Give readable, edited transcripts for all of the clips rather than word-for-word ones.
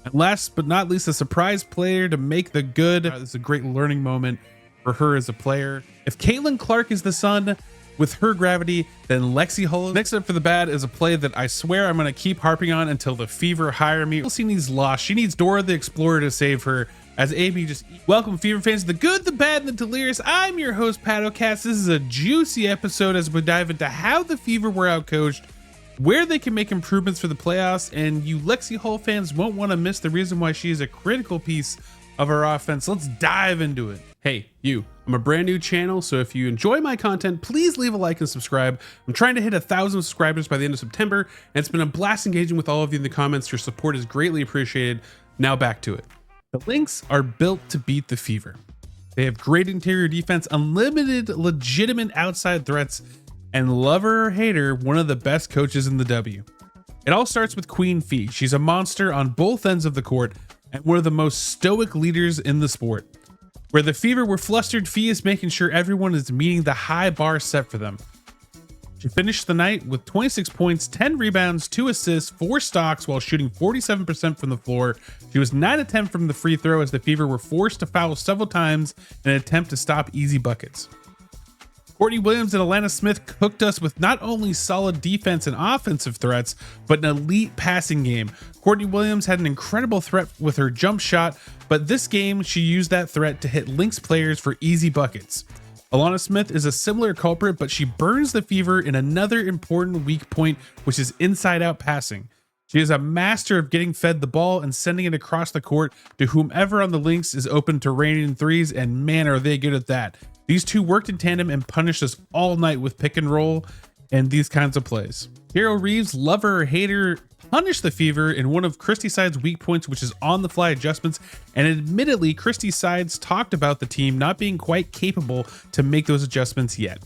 And last but not least, a surprise player to make the good. This is a great learning moment for her as a player. If Caitlin-Clark is the sun with her gravity, then Lexi Hull. Next up for the bad is a play that I swear I'm going to keep harping on until the Fever hire me. Chelsea needs lost. She needs Dora the Explorer to save her. As AB just welcome Fever fans to the good, the bad, and the delirious. I'm your host, Paddocast. This is a juicy episode as we dive into how the Fever were outcoached, where they can make improvements for the playoffs, and you Lexi Hull fans won't want to miss the reason why she is a critical piece of our offense. Let's dive into it. Hey, you. I'm a brand new channel, so if you enjoy my content, please leave a like and subscribe. I'm trying to hit 1,000 subscribers by the end of September, and it's been a blast engaging with all of you in the comments. Your support is greatly appreciated. Now back to it. The Lynx are built to beat the Fever. They have great interior defense, unlimited legitimate outside threats, and lover or hater, one of the best coaches in the W. It all starts with Queen Fee. She's a monster on both ends of the court and one of the most stoic leaders in the sport. Where the Fever were flustered, Fee is making sure everyone is meeting the high bar set for them. She finished the night with 26 points, 10 rebounds, 2 assists, 4 stocks while shooting 47% from the floor. She was 9 of 10 from the free throw as the Fever were forced to foul several times in an attempt to stop easy buckets. Courtney Williams and Alana Smith cooked us with not only solid defense and offensive threats, but an elite passing game. Courtney Williams had an incredible threat with her jump shot, but this game she used that threat to hit Lynx players for easy buckets. Alana Smith is a similar culprit, but she burns the Fever in another important weak point, which is inside-out passing. She is a master of getting fed the ball and sending it across the court to whomever on the Lynx is open to rain in threes, and man, are they good at that. These two worked in tandem and punished us all night with pick and roll and these kinds of plays. Hero Reeves, lover or hater, punished the Fever in one of Christy Sides' weak points, which is on-the-fly adjustments, and admittedly, Christy Sides talked about the team not being quite capable to make those adjustments yet.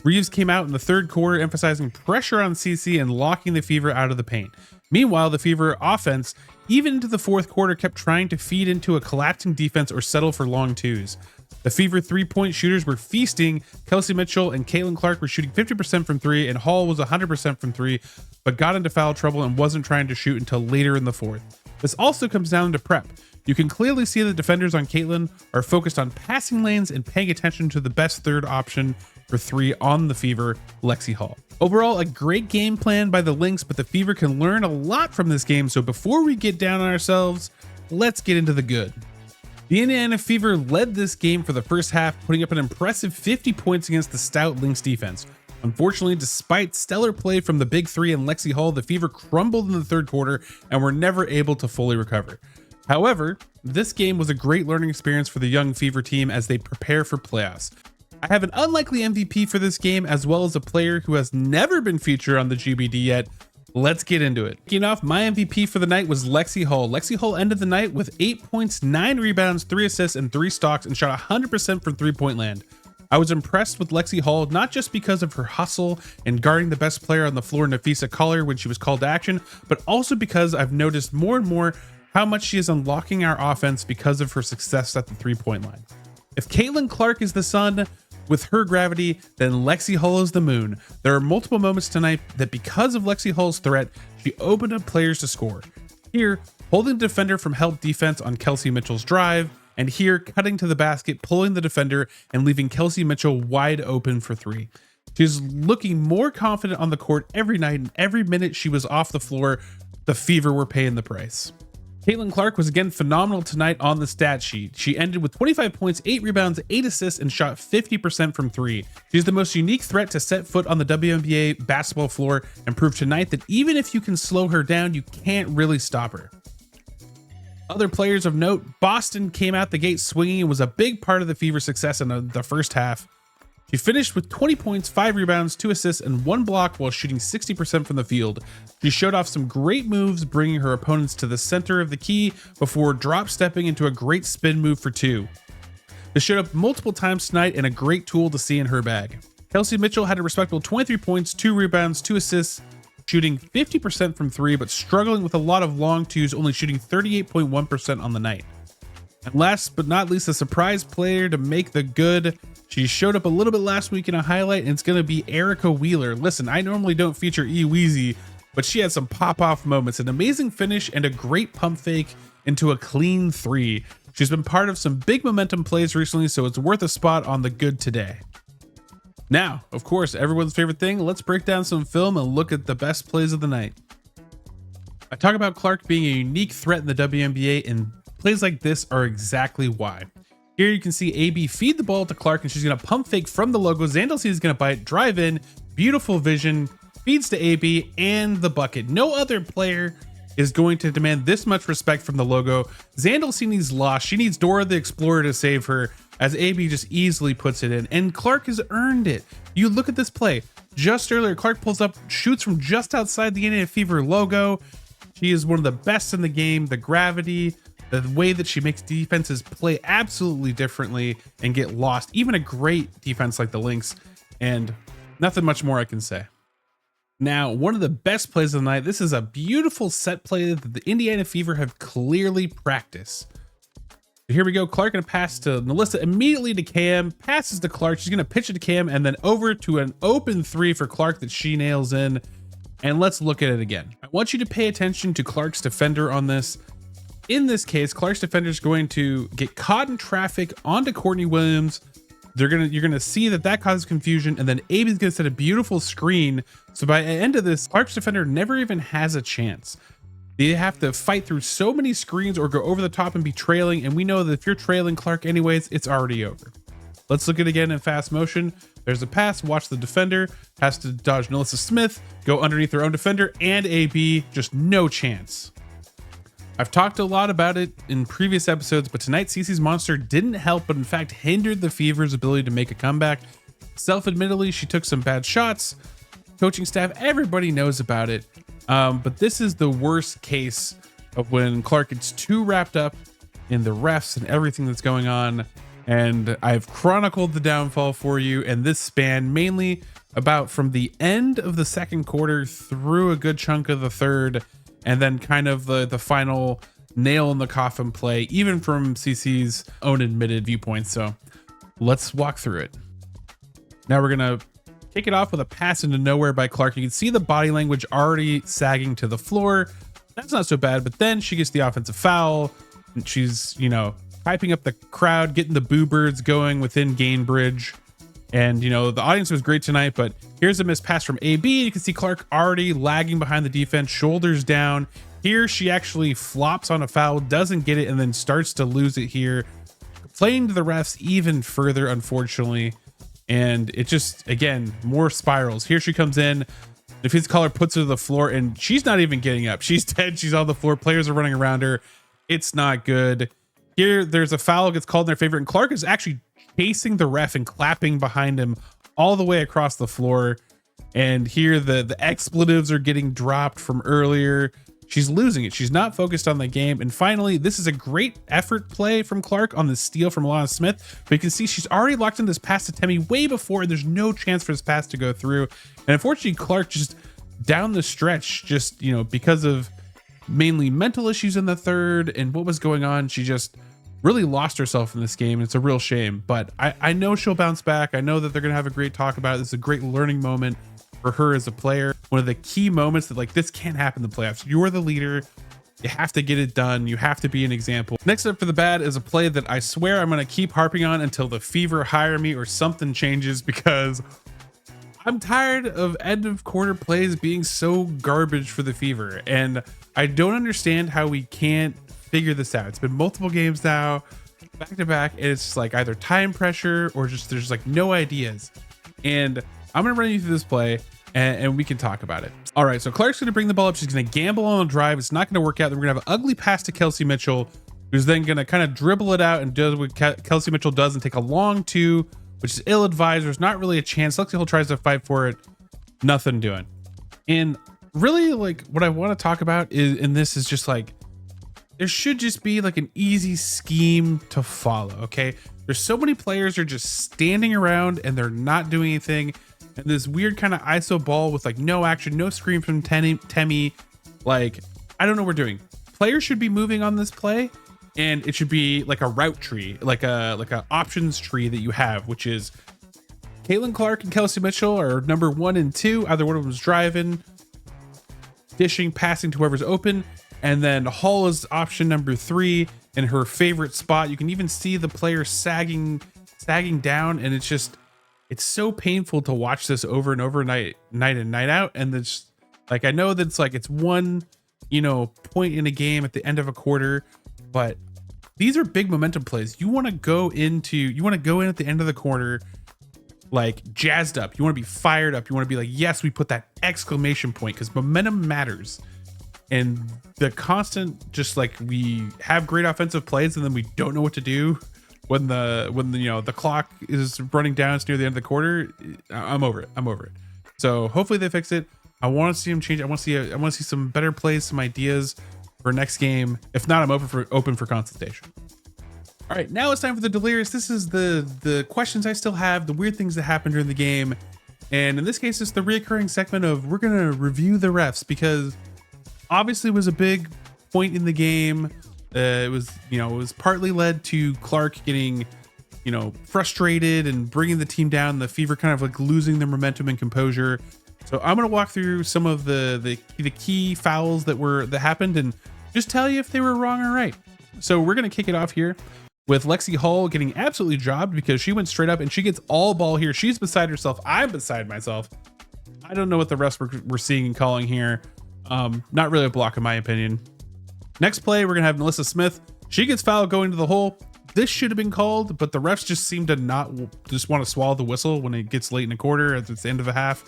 Reeves came out in the third quarter emphasizing pressure on CC and locking the Fever out of the paint. Meanwhile, the Fever offense, even into the fourth quarter, kept trying to feed into a collapsing defense or settle for long twos. The Fever three-point shooters were feasting. Kelsey Mitchell and Caitlin-Clark were shooting 50% from three, and Hall was 100% from three, but got into foul trouble and wasn't trying to shoot until later in the fourth. This also comes down to prep. You can clearly see the defenders on Caitlin are focused on passing lanes and paying attention to the best third option for three on the Fever, Lexi Hull. Overall, a great game plan by the Lynx, but the Fever can learn a lot from this game, so before we get down on ourselves, let's get into the good. The Indiana Fever led this game for the first half, putting up an impressive 50 points against the stout Lynx defense. Unfortunately, despite stellar play from the big three and Lexi Hull, the Fever crumbled in the third quarter and were never able to fully recover. However, this game was a great learning experience for the young Fever team as they prepare for playoffs. I have an unlikely MVP for this game, as well as a player who has never been featured on the GBD yet. Let's get into it. Kicking off, my MVP for the night was Lexi Hull. Lexi Hull ended the night with 8 points, 9 rebounds, 3 assists, and 3 stocks, and shot 100% from three-point land. I was impressed with Lexi Hull, not just because of her hustle and guarding the best player on the floor, Nafisa Collier, when she was called to action, but also because I've noticed more and more how much she is unlocking our offense because of her success at the three-point line. If Caitlin-Clark is the sun with her gravity, then Lexi Hull is the moon. There are multiple moments tonight that because of Lexi Hull's threat, she opened up players to score. Here, holding the defender from help defense on Kelsey Mitchell's drive, and here, cutting to the basket, pulling the defender, and leaving Kelsey Mitchell wide open for three. She's looking more confident on the court every night, and every minute she was off the floor, the Fever were paying the price. Caitlin-Clark was again phenomenal tonight on the stat sheet. She ended with 25 points, 8 rebounds, 8 assists, and shot 50% from three. She's the most unique threat to set foot on the WNBA basketball floor and proved tonight that even if you can slow her down, you can't really stop her. Other players of note, Boston came out the gate swinging and was a big part of the Fever's success in the first half. She finished with 20 points, 5 rebounds, 2 assists, and 1 block while shooting 60% from the field. She showed off some great moves, bringing her opponents to the center of the key before drop stepping into a great spin move for 2. This showed up multiple times tonight and a great tool to see in her bag. Kelsey Mitchell had a respectable 23 points, 2 rebounds, 2 assists, shooting 50% from 3, but struggling with a lot of long twos, only shooting 38.1% on the night. And last but not least, a surprise player to make the good. She showed up a little bit last week in a highlight, and it's going to be Erica Wheeler. Listen, I normally don't feature E-Weezy, but she had some pop-off moments, an amazing finish, and a great pump fake into a clean 3. She's been part of some big momentum plays recently, so it's worth a spot on the good today. Now, of course, everyone's favorite thing, let's break down some film and look at the best plays of the night. I talk about Clark being a unique threat in the WNBA, and plays like this are exactly why. Here you can see AB feed the ball to Clark, and she's going to pump fake from the logo. Zandalsini is going to bite, drive in, beautiful vision, feeds to AB and the bucket. No other player is going to demand this much respect from the logo. Zandalsini's lost. She needs Dora the Explorer to save her, as AB just easily puts it in, and Clark has earned it. You look at this play. Just earlier, Clark pulls up, shoots from just outside the indianafever logo. She is one of the best in the game. The gravity, the way that she makes defenses play absolutely differently and get lost. Even a great defense like the Lynx, and nothing much more I can say. Now, one of the best plays of the night. This is a beautiful set play that the indianafever have clearly practiced. Here we go. Clark gonna pass to Melissa, immediately to Cam, passes to Clark. She's gonna pitch it to Cam, and then over to an open 3 for Clark that she nails in. And let's look at it again. I want you to pay attention to Clark's defender on this. In this case, Clark's defender is going to get caught in traffic onto Courtney Williams. You're gonna see that causes confusion, and then Abe's gonna set a beautiful screen. So by the end of this, Clark's defender never even has a chance. They have to fight through so many screens or go over the top and be trailing. And we know that if you're trailing Clark anyways, it's already over. Let's look at it again in fast motion. There's a pass, watch the defender, has to dodge Melissa Smith, go underneath her own defender, and AB, just no chance. I've talked a lot about it in previous episodes, but tonight CeCe's monster didn't help, but in fact hindered the Fever's ability to make a comeback. Self-admittedly, she took some bad shots. Coaching staff, everybody knows about it. But this is the worst case of when Clark gets too wrapped up in the refs and everything that's going on. And I've chronicled the downfall for you, and this span mainly about from the end of the second quarter through a good chunk of the third, and then kind of the final nail in the coffin play, even from CeCe's own admitted viewpoint. So let's walk through it. Now we're gonna kick it off with a pass into nowhere by Clark. You can see the body language already sagging to the floor. That's not so bad, but then she gets the offensive foul, and she's, you know, hyping up the crowd, getting the boo birds going within Gainbridge. And, you know, the audience was great tonight, but here's a missed pass from AB. You can see Clark already lagging behind the defense, shoulders down. Here she actually flops on a foul, doesn't get it, and then starts to lose it here, playing to the refs even further, unfortunately. And it just, again, more spirals. Here she comes in. The physical caller puts her to the floor, and she's not even getting up. She's dead. She's on the floor. Players are running around her. It's not good. Here, there's a foul gets called in their favor, and Clark is actually chasing the ref and clapping behind him all the way across the floor. And here, the expletives are getting dropped from earlier. She's losing it. She's not focused on the game. And finally, this is a great effort play from Clark on the steal from Alana Smith. But you can see she's already locked in this pass to Temi way before, and there's no chance for this pass to go through. And unfortunately, Clark just down the stretch, just, you know, because of mainly mental issues in the third and what was going on, she just really lost herself in this game. It's a real shame, but I know she'll bounce back. I know that they're gonna have a great talk about it. This is a great learning moment for her as a player. One of the key moments that, like, this can't happen in the playoffs. You're the leader. You have to get it done. You have to be an example. Next up for the bad is a play that I swear I'm gonna keep harping on until the Fever hire me or something changes, because I'm tired of end of quarter plays being so garbage for the Fever, and I don't understand how we can't figure this out. It's been multiple games now, back to back, and it's like either time pressure or just there's like no ideas. And I'm gonna run you through this play, and we can talk about it. All right, so Clark's gonna bring the ball up. She's gonna gamble on a drive. It's not gonna work out. Then we're gonna have an ugly pass to Kelsey Mitchell, who's then gonna kind of dribble it out and does what Kelsey Mitchell does and take a long 2, which is ill-advised. There's not really a chance. Lexi Hill tries to fight for it. Nothing doing. And really, like, what I want to talk about is, and this is just like, there should just be like an easy scheme to follow. Okay, there's so many players are just standing around and they're not doing anything, and this weird kind of ISO ball with like no action, no screen from Temi. Like, I don't know what we're doing. Players should be moving on this play, and it should be like a route tree, like a options tree that you have, which is Caitlin Clark and Kelsey Mitchell are number 1 and 2. Either one of them is driving. dishing, passing to whoever's open. And then Hall is option number 3 in her favorite spot. You can even see the player sagging down, and it's so painful to watch this over and over, night in, night out. And it's like, I know that it's one, point in a game at the end of a quarter, but these are big momentum plays. You want to go in at the end of the quarter like jazzed up. You want to be fired up. You want to be like, yes, we put that exclamation point, because momentum matters. And the constant, just like, we have great offensive plays and then we don't know what to do when the clock is running down, it's near the end of the quarter. I'm over it. So hopefully they fix it. I want to see them change. I want to see some better plays, some ideas for next game. If not, I'm open for consultation. All right, now it's time for the Delirious. This is the questions I still have, the weird things that happened during the game. And in this case, it's the reoccurring segment of, we're going to review the refs, because obviously it was a big point in the game. It was partly led to Clark getting, frustrated and bringing the team down. The Fever kind of like losing their momentum and composure. So I'm going to walk through some of the key fouls that happened and just tell you if they were wrong or right. So we're going to kick it off here with Lexi Hall getting absolutely jobbed, because she went straight up and she gets all ball here. She's beside herself. I'm beside myself. I don't know what the refs were seeing and calling here. Not really a block in my opinion. Next play, we're gonna have Melissa Smith. She gets fouled going to the hole. This should have been called, but the refs just seem to not just want to swallow the whistle when it gets late in the quarter, as it's the end of a half.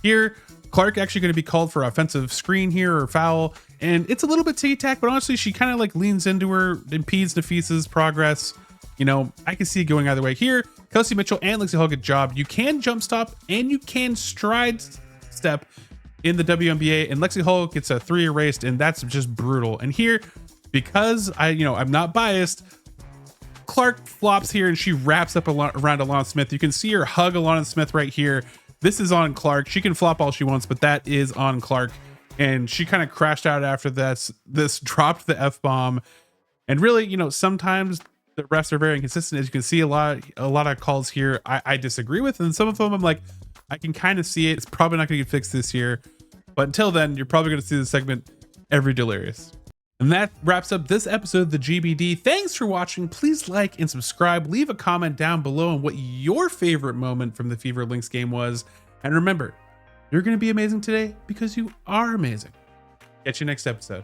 Here, Clark actually going to be called for offensive screen here, or foul, and it's a little bit ticky-tack, but honestly, she kind of like leans into her, impedes Nafisa's progress. I can see it going either way. Here, Kelsey Mitchell and Lexi Hall get jobbed. You can jump stop and you can stride step in the WNBA, and Lexi Hall gets a 3 erased, and that's just brutal. And here, because I'm not biased, Clark flops here and she wraps up around Alana Smith. You can see her hug Alana Smith right here. This is on Clark. She can flop all she wants, but that is on Clark. And she kind of crashed out after this dropped the F-bomb. And really, sometimes the refs are very inconsistent. As you can see, a lot of calls here I disagree with, and some of them I'm like, I can kind of see it. It's probably not going to get fixed this year. But until then, you're probably going to see this segment every Delirious. And that wraps up this episode of the GBD. Thanks for watching. Please like and subscribe. Leave a comment down below on what your favorite moment from the Fever Lynx game was. And remember, you're going to be amazing today because you are amazing. Catch you next episode.